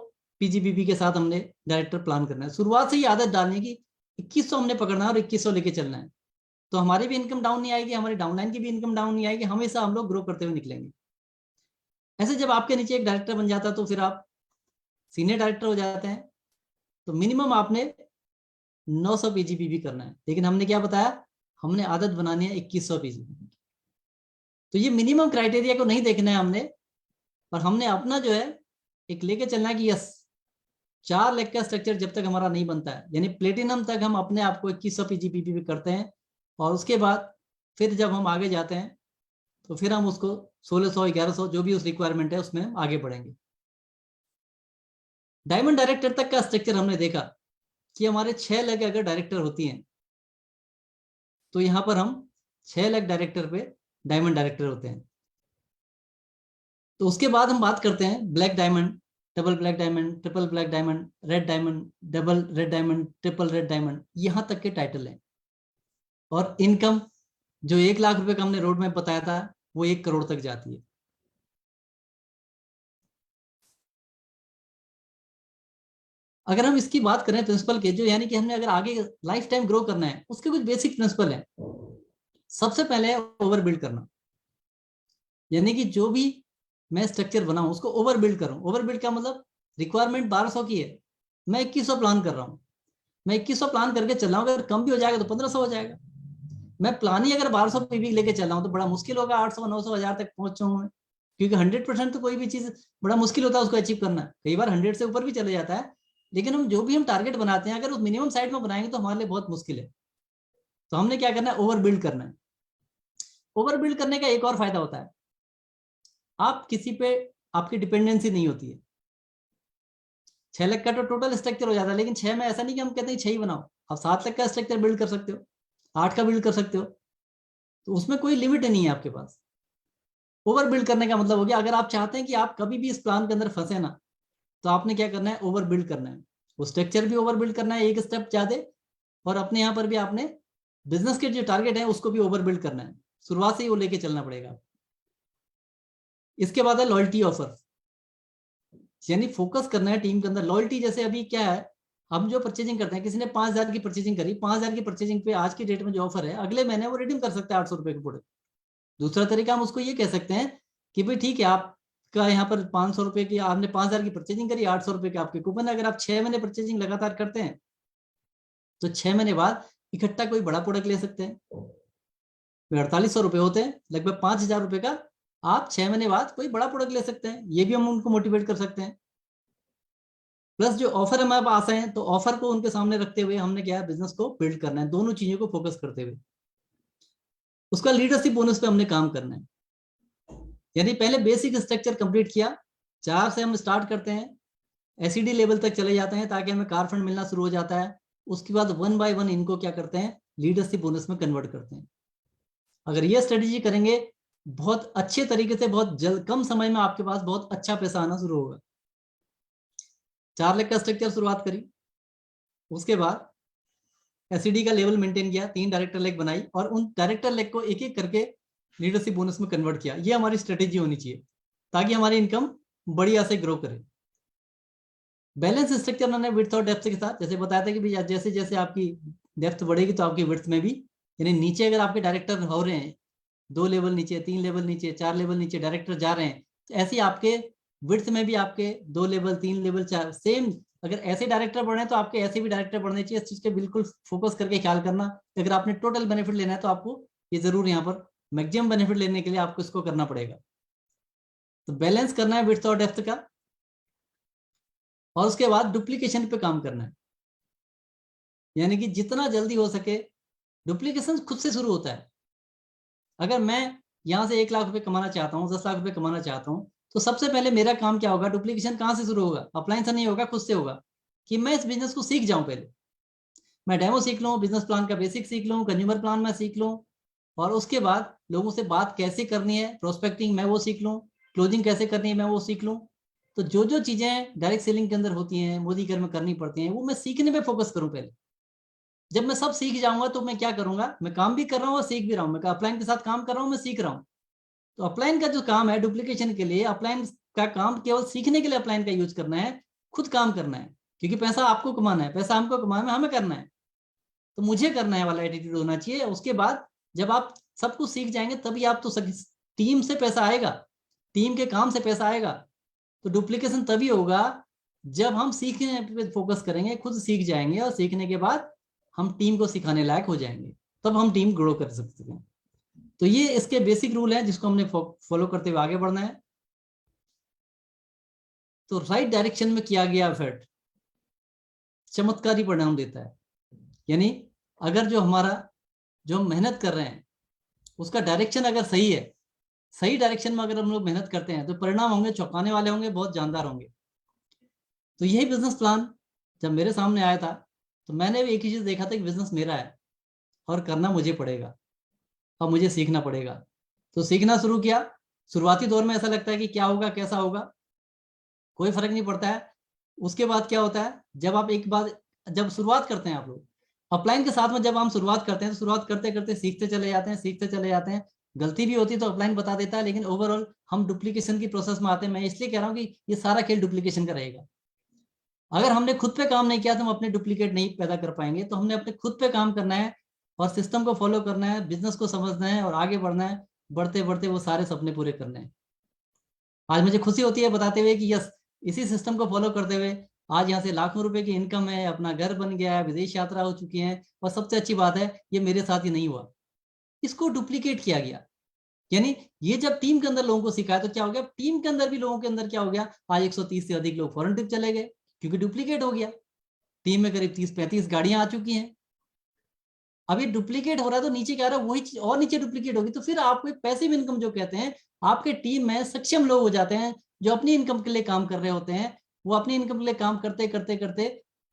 PGBP के साथ हमने डायरेक्टर प्लान करना है। शुरुआत से ही आदत डालने की 2100 हमने पकड़ना है और 2100 लेके चलना है। तो हमारी भी इनकम डाउन नहीं आएगी, हमारी डाउनलाइन की भी इनकम डाउन नहीं आएगी, हमेशा हम लोग ग्रो करते हुए निकलेंगे। ऐसे जब आपके नीचे एक डायरेक्टर बन जाता है तो फिर आप सीनियर डायरेक्टर हो जाते हैं। तो मिनिमम आपने 900 PGBP करना है। लेकिन हमने क्या बताया, हमने आदत बनानी है 2100 PGBP। तो ये मिनिमम क्राइटेरिया को नहीं देखना है हमने, और हमने अपना जो है एक लेके चलना है कि यस 4 लाख का स्ट्रक्चर जब तक हमारा नहीं बनता है, यानी प्लेटिनम तक हम अपने आप को 2100 PGBP करते हैं, और उसके बाद फिर जब हम आगे जाते हैं तो फिर हम उसको 1600 1100 जो भी उस रिक्वायरमेंट है उसमें हम आगे बढ़ेंगे। डायमंड डायरेक्टर तक का स्ट्रक्चर हमने देखा कि हमारे 6 लाख अगर डायरेक्टर होती हैं तो यहाँ पर हम 6 लाख डायरेक्टर पे डायमंड डायरेक्टर होते हैं। तो उसके बाद हम बात करते हैं black diamond, double black diamond, triple black diamond, red diamond, double red diamond, triple red diamond, यहां तक के टाइटल हैं। और इनकम जो 1 लाख रुपए का हमने रोड मैप बताया था वो 1 करोड़ तक जाती है। अगर हम इसकी बात करें प्रिंसिपल के, जो यानी कि हमने अगर आगे लाइफ टाइम ग्रो करना है उसके कुछ बेसिक प्रिंसिपल है। सबसे पहले ओवर बिल्ड करना, यानी कि जो भी मैं स्ट्रक्चर बनाऊं, उसको ओवर बिल्ड करूं। ओवर बिल्ड का मतलब रिक्वायरमेंट 1200 की है, मैं 2100 प्लान कर रहा हूँ। मैं 2100 प्लान करके चल रहा हूँ, अगर कम भी हो जाएगा तो 1500 हो जाएगा। मैं प्लान ही अगर 1200 पीवी लेके चल रहा हूँ तो बड़ा मुश्किल होगा 800 900 1000 तक पहुंचाऊँ मैं, क्योंकि 100% तो कोई भी चीज बड़ा मुश्किल होता है उसको अचीव करना। कई बार 100 से ऊपर भी चले जाता है, लेकिन हम जो भी हम टारगेट बनाते हैं अगर उस मिनिमम साइड में बनाएंगे तो हमारे लिए बहुत मुश्किल है। तो हमने क्या करना है, ओवर बिल्ड करना है। ओवर बिल्ड करने का एक और फायदा होता है, आप किसी पे आपकी डिपेंडेंसी नहीं होती है। 6 लाख का तो टोटल स्ट्रक्चर हो जाता है, लेकिन 6 में ऐसा नहीं कि हम कहते हैं 6 ही बनाओ, आप 7 लाख का स्ट्रक्चर बिल्ड कर सकते हो, 8 का बिल्ड कर सकते हो। तो उसमें कोई लिमिट नहीं है आपके पास। ओवर बिल्ड करने का मतलब हो गया, अगर आप चाहते हैं कि आप कभी भी इस प्लान के अंदर फंसे ना, तो आपने क्या करना है, ओवर बिल्ड करना है। वो स्ट्रक्चर भी ओवर बिल्ड करना है एक स्टेप ज्यादा, और अपने यहाँ पर भी आपने बिजनेस के जो टारगेट है उसको भी ओवर बिल्ड करना है। शुरुआत से ही वो लेके चलना पड़ेगा। इसके बाद है लॉयल्टी ऑफर, यानी फोकस करना है टीम के अंदर। लॉयल्टी जैसे अभी क्या है, हम जो परचेजिंग करते हैं, किसी ने 5000 की परचेजिंग करी, 5000 की परचेजिंग पे आज की डेट में जो ऑफर है, अगले महीने वो रिडीम कर सकते हैं 800 रुपए के प्रोडक्ट। दूसरा तरीका हम उसको ये कह सकते हैं कि भाई ठीक है, आपका यहाँ पर 500 रुपए की, आपने 5000 की परचेजिंग करी, 800 रुपए के आपके कूपन। अगर आप 6 महीने परचेजिंग लगातार करते हैं तो 6 महीने बाद इकट्ठा कोई बड़ा प्रोडक्ट ले सकते हैं। 4800 रुपए होते हैं, लगभग 5000 रुपए का आप 6 महीने बाद कोई बड़ा प्रोडक्ट ले सकते हैं। ये भी हम उनको मोटिवेट कर सकते हैं। प्लस जो ऑफर हमारे पास आए हैं, तो ऑफर को उनके सामने रखते हुए हमने क्या है, बिजनेस को बिल्ड करना है, दोनों चीजों को फोकस करते हुए। उसका लीडरशिप बोनस पे हमने काम करना है, यानी पहले बेसिक स्ट्रक्चर कंप्लीट किया, 4 से हम स्टार्ट करते हैं, एसईडी लेवल तक चले जाते हैं ताकि हमें कार फंड मिलना शुरू हो जाता है। उसके बाद 1 बाय 1 इनको क्या करते हैं, लीडरशिप बोनस में कन्वर्ट करते हैं। अगर ये स्ट्रेटेजी करेंगे, बहुत अच्छे तरीके से, बहुत जल्द, कम समय में आपके पास बहुत अच्छा पैसा आना शुरू होगा। 4 लाख का स्ट्रक्चर शुरुआत करी, उसके बाद एसईडी का लेवल मेंटेन किया, 3 डायरेक्टर लेग बनाई, और उन डायरेक्टर लेग को एक एक करके लीडरशिप बोनस में कन्वर्ट किया। ये हमारी स्ट्रेटेजी होनी चाहिए ताकि हमारी इनकम बढ़िया से ग्रो करे। बैलेंस स्ट्रक्चर उन्होंने विड्थ और डेप्थ के साथ, जैसे बताया था कि भाई जैसे जैसे आपकी डेप्थ बढ़ेगी तो आपकी विड्थ में भी, यानी नीचे अगर आपके डायरेक्टर हो रहे हैं 2 लेवल नीचे, 3 लेवल नीचे, 4 लेवल नीचे डायरेक्टर जा रहे हैं, तो ऐसे आपके विड्थ में भी आपके 2 लेवल, 3 लेवल, 4 सेम, अगर ऐसे डायरेक्टर बढ़ रहे हैं तो आपके ऐसे भी डायरेक्टर बढ़ने चाहिए। इस चीज पे बिल्कुल फोकस करके ख्याल करना। अगर आपने टोटल बेनिफिट लेना है तो आपको ये जरूर यहाँ पर मैक्सिमम बेनिफिट लेने के लिए आपको इसको करना पड़ेगा। तो बैलेंस करना है विड्थ और डेप्थ का, और उसके बाद डुप्लीकेशन पे काम करना है, यानी कि जितना जल्दी हो सके। डुप्लीकेशन खुद से शुरू होता है। अगर मैं यहाँ से 1 लाख रुपए कमाना चाहता हूँ, 10 लाख रुपए कमाना चाहता हूँ, तो सबसे पहले मेरा काम क्या होगा, डुप्लीकेशन कहाँ से शुरू होगा, अपलाइन से नहीं होगा, खुद से होगा। कि मैं इस बिजनेस को सीख जाऊं, पहले मैं डेमो सीख लूँ, बिजनेस प्लान का बेसिक सीख लूँ, कंज्यूमर प्लान में सीख लूँ, और उसके बाद लोगों से बात कैसे करनी है, प्रोस्पेक्टिंग मैं वो सीख लूँ, क्लोजिंग कैसे करनी है मैं वो सीख लूँ। तो जो जो चीजें डायरेक्ट सेलिंग के अंदर होती हैं, मोदी घर में करनी पड़ती हैं, वो मैं सीखने में फोकस करूँ पहले। जब मैं सब सीख जाऊंगा तो मैं क्या करूंगा, मैं काम भी कर रहा हूँ और सीख भी रहा हूँ, मैं अपलाइन के साथ काम कर रहा हूँ, मैं सीख रहा हूँ। तो अपलाइन का जो काम है डुप्लीकेशन के लिए, अपलाइन का काम केवल सीखने के लिए अपलाइन का यूज करना है, खुद काम करना है, क्योंकि पैसा आपको कमाना है, पैसा हमको कमाना है, हमें करना है, तो मुझे करना है वाला एटीट्यूड होना चाहिए। उसके बाद जब आप सब कुछ सीख जाएंगे तभी आप तो टीम से पैसा आएगा, टीम के काम से पैसा आएगा। तो डुप्लीकेशन तभी होगा जब हम सीखने पे फोकस करेंगे, खुद सीख जाएंगे, और सीखने के बाद हम टीम को सिखाने लायक हो जाएंगे, तब हम टीम ग्रो कर सकते हैं। तो ये इसके बेसिक रूल हैं जिसको हमने फॉलो करते हुए आगे बढ़ना है। तो राइट डायरेक्शन में किया गया एफर्ट चमत्कारी परिणाम देता है। यानी अगर जो हम मेहनत कर रहे हैं उसका डायरेक्शन अगर सही है, सही डायरेक्शन में अगर हम लोग मेहनत करते हैं, तो परिणाम होंगे चौंकाने वाले होंगे, बहुत जानदार होंगे। तो यही बिजनेस प्लान जब मेरे सामने आया था, तो मैंने भी एक ही चीज देखा था कि बिजनेस मेरा है और करना मुझे पड़ेगा, और मुझे सीखना पड़ेगा। तो सीखना शुरू किया। शुरुआती दौर में ऐसा लगता है कि क्या होगा, कैसा होगा, कोई फर्क नहीं पड़ता है। उसके बाद क्या होता है, जब आप एक बार जब शुरुआत करते हैं, आप लोग अपलाइन के साथ में जब हम शुरुआत करते हैं, तो शुरुआत करते करते सीखते चले जाते हैं, सीखते चले जाते हैं। गलती भी होती है तो अपलाइन बता देता है, लेकिन ओवरऑल हम डुप्लीकेशन की प्रोसेस में आते हैं। मैं इसलिए कह रहा हूँ कि ये सारा खेल डुप्लीकेशन का रहेगा। अगर हमने खुद पे काम नहीं किया तो हम अपने डुप्लीकेट नहीं पैदा कर पाएंगे। तो हमने अपने खुद पे काम करना है, और सिस्टम को फॉलो करना है, बिजनेस को समझना है, और आगे बढ़ना है। बढ़ते बढ़ते वो सारे सपने पूरे करने हैं। आज मुझे खुशी होती है बताते हुए कि यस, इसी सिस्टम को फॉलो करते हुए आज यहाँ से लाखों रुपए की इनकम है, अपना घर बन गया है, विदेश यात्रा हो चुकी है, और सबसे अच्छी बात है ये मेरे साथ ही नहीं हुआ, इसको डुप्लीकेट किया गया। यानी ये जब टीम के अंदर लोगों को सिखाया तो क्या हो गया, टीम के अंदर भी लोगों के अंदर क्या हो गया, आज 130 से अधिक लोग फॉरेन ट्रिप चले गए क्योंकि डुप्लीकेट हो गया। टीम में करीब 30-35 गाड़ियां आ चुकी हैं। अब ये डुप्लीकेट हो रहा है तो नीचे क्या रहा है, वही चीज और नीचे डुप्लीकेट होगी, तो फिर आपको एक पैसिव इनकम जो कहते हैं, आपके टीम में सक्षम लोग हो जाते हैं जो अपनी इनकम के लिए काम कर रहे होते हैं। वो अपनी इनकम के लिए काम करते करते करते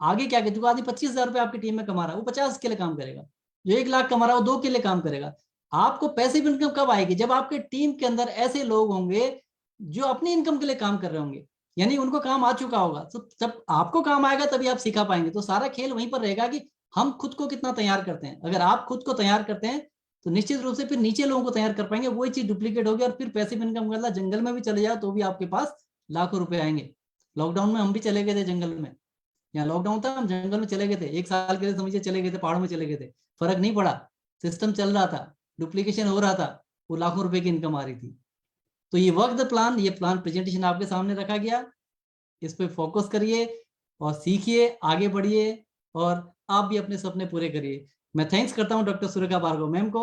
आगे क्या कहते हैं, आदमी 25,000 रुपये आपकी टीम में कमा रहा है, वो 50 के लिए काम करेगा। जो 1 लाख कमा रहा है वो 2 के लिए काम करेगा। आपको पैसिव इनकम कब आएगी, जब आपके टीम के अंदर ऐसे लोग होंगे जो अपनी इनकम के लिए काम कर रहे होंगे, यानी उनको काम आ चुका होगा। तो जब आपको काम आएगा तभी आप सिखा पाएंगे। तो सारा खेल वहीं पर रहेगा कि हम खुद को कितना तैयार करते हैं। अगर आप खुद को तैयार करते हैं तो निश्चित रूप से फिर नीचे लोगों को तैयार कर पाएंगे, वही चीज डुप्लीकेट होगी और फिर पैसिव इनकम करना, जंगल में भी चले जाओ तो भी आपके पास लाखों रुपए आएंगे। लॉकडाउन में हम भी चले गए थे जंगल में, यहाँ लॉकडाउन था हम जंगल में चले गए थे, 1 साल के लिए समझिए चले गए थे, पहाड़ों में चले गए थे, फर्क नहीं पड़ा, सिस्टम चल रहा था, डुप्लीकेशन हो रहा था, वो लाखों रुपए की इनकम आ रही थी। तो ये वर्क द प्लान, ये प्लान प्रेजेंटेशन आपके सामने रखा गया, इस पे फोकस करिए और सीखिए, आगे बढ़िए और आप भी अपने सपने पूरे करिए। मैं थैंक्स करता हूं डॉक्टर सुरेखा भार्गव मैम को,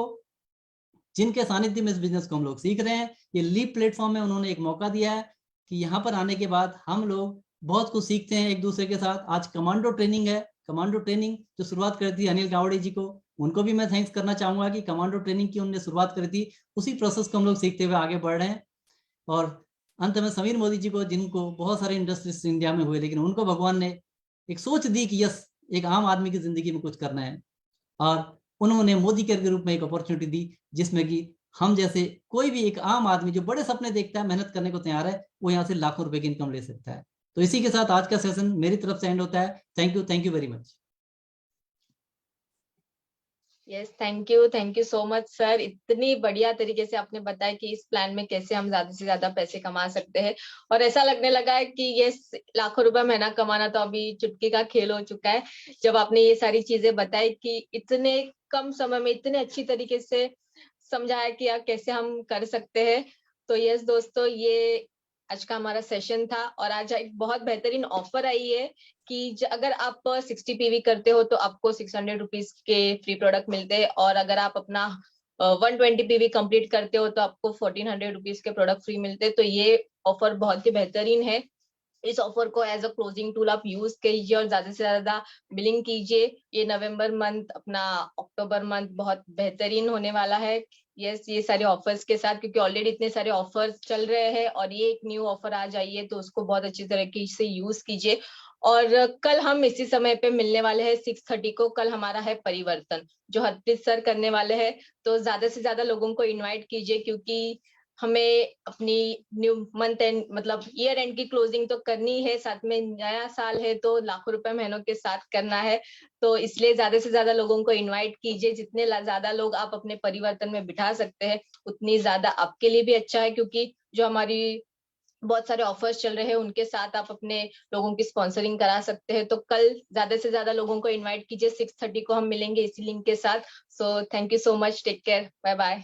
जिनके सानिध्य में इस बिजनेस को हम लोग सीख रहे हैं। ये लीप प्लेटफॉर्म में उन्होंने एक मौका दिया है कि यहाँ पर आने के बाद हम लोग बहुत कुछ सीखते हैं एक दूसरे के साथ। आज कमांडो ट्रेनिंग है, कमांडो ट्रेनिंग जो शुरुआत करी थी अनिल गावड़े जी को, उनको भी मैं थैंक्स करना चाहूंगा कि कमांडो ट्रेनिंग की उन्होंने शुरुआत करी थी, उसी प्रोसेस को हम लोग सीखते हुए आगे बढ़ रहे हैं। और अंत में समीर मोदी जी को, जिनको बहुत सारे इंडस्ट्रीज इंडिया में हुए लेकिन उनको भगवान ने एक सोच दी कि यस, एक आम आदमी की जिंदगी में कुछ करना है, और उन्होंने मोदी केयर के रूप में एक अपॉर्चुनिटी दी जिसमें कि हम जैसे कोई भी एक आम आदमी जो बड़े सपने देखता है, मेहनत करने को तैयार है, वो यहाँ से लाखों रुपए की इनकम ले सकता है। तो इसी के साथ आज का सेशन मेरी तरफ से एंड होता है। Thank you very much. Yes, thank you so much sir. इतनी बढ़िया तरीके से आपने बताया कि इस प्लान में कैसे हम ज्यादा से ज्यादा पैसे कमा सकते हैं, और ऐसा लगने लगा है कि ये लाखों रुपए महीना कमाना तो अभी चुटकी का खेल हो चुका है, जब आपने ये सारी चीजें बताई कि इतने कम समय में इतने अच्छी तरीके से समझाया कि कैसे हम कर सकते हैं। तो यस दोस्तों, ये आज का हमारा सेशन था, और आज एक बहुत बेहतरीन ऑफर आई है कि अगर आप 60 पीवी करते हो तो आपको 600 रुपीज के फ्री प्रोडक्ट मिलते हैं, और अगर आप अपना 120 पीवी कंप्लीट करते हो तो आपको 1400 रुपीज के प्रोडक्ट फ्री मिलते हैं। तो ये ऑफर बहुत ही बेहतरीन है। इस ऑफर को एज अ क्लोजिंग टूल आप यूज कीजिए और ज्यादा से ज्यादा बिलिंग कीजिए। ये नवंबर मंथ, अपना अक्टूबर मंथ बहुत बेहतरीन होने वाला है। यस, ये सारे ऑफर्स के साथ, क्योंकि ऑलरेडी इतने सारे ऑफर्स चल रहे हैं और ये एक न्यू ऑफर आ जाइए तो उसको बहुत अच्छी तरीके से यूज कीजिए। और कल हम इसी समय पे मिलने वाले हैं 6:30 को। कल हमारा है परिवर्तन, जो हरप्रीत सर करने वाले हैं। तो ज्यादा से ज्यादा लोगों को इनवाइट कीजिए, क्योंकि हमें अपनी न्यू मंथ एंड मतलब ईयर एंड की क्लोजिंग तो करनी है, साथ में नया साल है तो लाखों रुपए महीनों के साथ करना है। तो इसलिए ज्यादा से ज्यादा लोगों को इनवाइट कीजिए। जितने ज्यादा लोग आप अपने परिवर्तन में बिठा सकते हैं उतनी ज्यादा आपके लिए भी अच्छा है, क्योंकि जो हमारी बहुत सारे ऑफर्स चल रहे हैं उनके साथ आप अपने लोगों की स्पॉन्सरिंग करा सकते हैं। तो कल ज्यादा से ज्यादा लोगों को इनवाइट कीजिए। 6:30 को हम मिलेंगे इसी लिंक के साथ। So thank you so much, take care, bye bye.